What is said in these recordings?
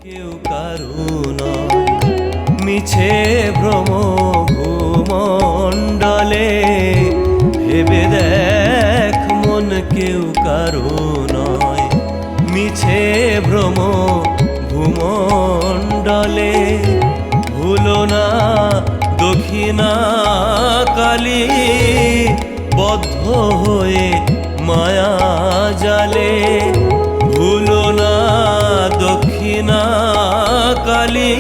কেউ কারো নয়, মিছে ভ্রম ভূমণ্ডলে। ভেবে দেখ মন কেউ কারো নয়, মিছে ভ্রম ভূমণ্ডলে। ভুলো না দক্ষিণা কালী, বদ্ধ হয়ে মায়া জালে। ভুলো না দক্ষিণা কালী,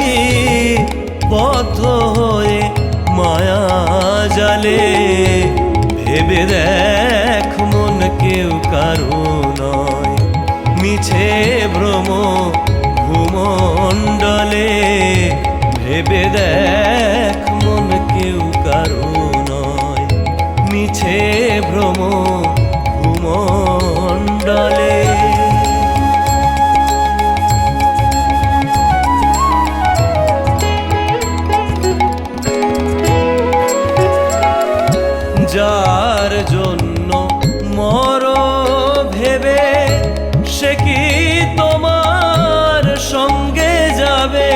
বদ্ধ হয়ে মায়া জালে। ভেবে দেখ মন কেউ কারো নয়, মিছে ভ্রম ভূমণ্ডলে। ভেবে দেখ মন কেউ কারো নয়, মিছে ভ্রম ভূমণ্ডলে। যার জন্য মর ভেবে, সে কি তোমার সঙ্গে যাবে?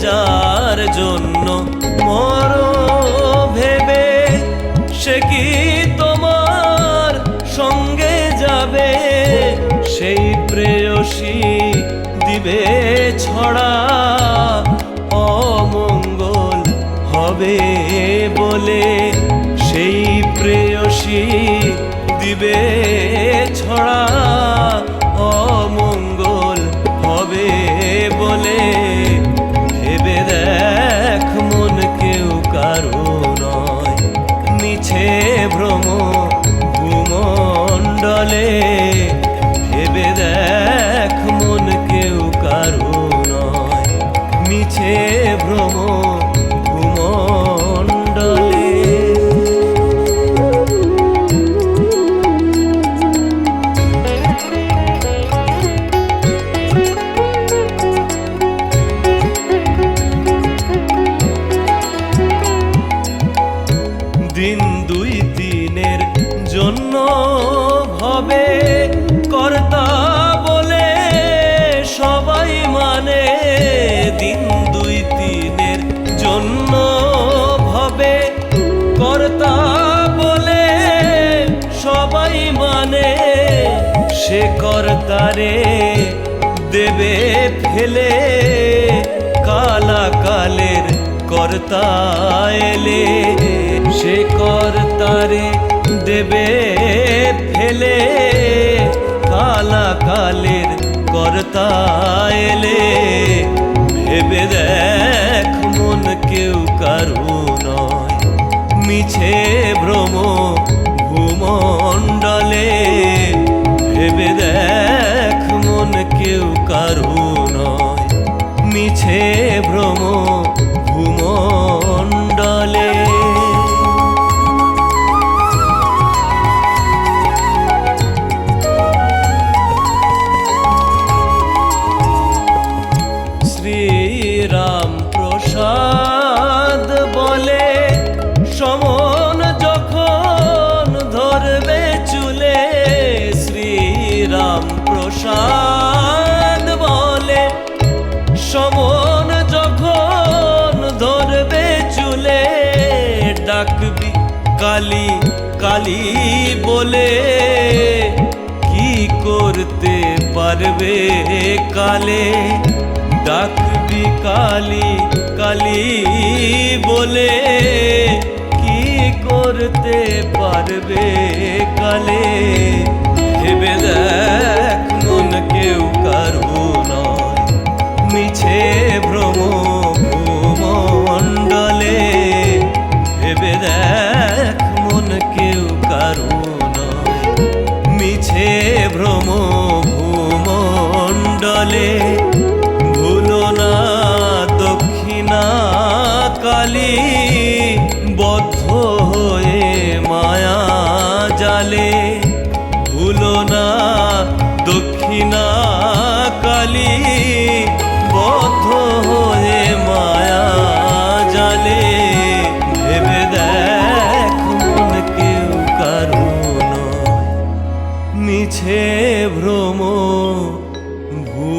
যার জন্য মর ভেবে, সে কি তোমার সঙ্গে যাবে? সেই প্রেয়সী দিবে ছড়া, অমঙ্গল হবে বলে। সেই প্রেয়সী দিবে ছড়া, অমঙ্গল হবে বলে। ভেবে দেখ মন কেউ কারো নয়, মিছে ভ্রম ভূমণ্ডলে। ভেবে দেখ মন কেউ কারো নয়, মিছে ভ্রম ভূমণ্ডলে। দিন দুই দিনের জন্য ভবে কর্তা বলে সবাই মানে। দিন দুই দিনের জন্য ভবে কর্তা বলে সবাই মানে। সে কর্তারে দেবে ফেলে, কালাকালের কর্তা এলে। সে কর্তারে দেবে ফেলে, কালাকালের কর্তা এলে। ভেবে দেখ মন কেউ কারো নয়, মিছে ভ্রম ভূমণ্ডলে। ভেবে দেখ মন কেউ কারো নয়, মিছে ভ্রম ভূমণ্ডলে। শ্রীরাম প্রসাদ বলে সমন যখন ধরবে চুলে। শ্রীরাম প্রসাদ বলে সমন যখন ধরবে চুলে। ডাকবি কালী কালী বলে, কি করতে পারবে কালে? ডাকবি কালী কালী বলে, কি করতে পারবে কালে? ভেবে দেখ মন কেউ কারো নয়, মিছে ভ্রম ভূমণ্ডলে। ভেবে দেখ মন কেউ কারো নয়, মিছে ভ্রম ভূমণ্ডলে। ভুলো না দক্ষিণা কালী, বদ্ধ হয়ে মায়া জালে। ভুলো না দক্ষিণা কালী, বদ্ধ হয়ে মায়া জালে। ভেবে দেখ মন কেউ কারো নয়, মিছে ভ্রম ভূ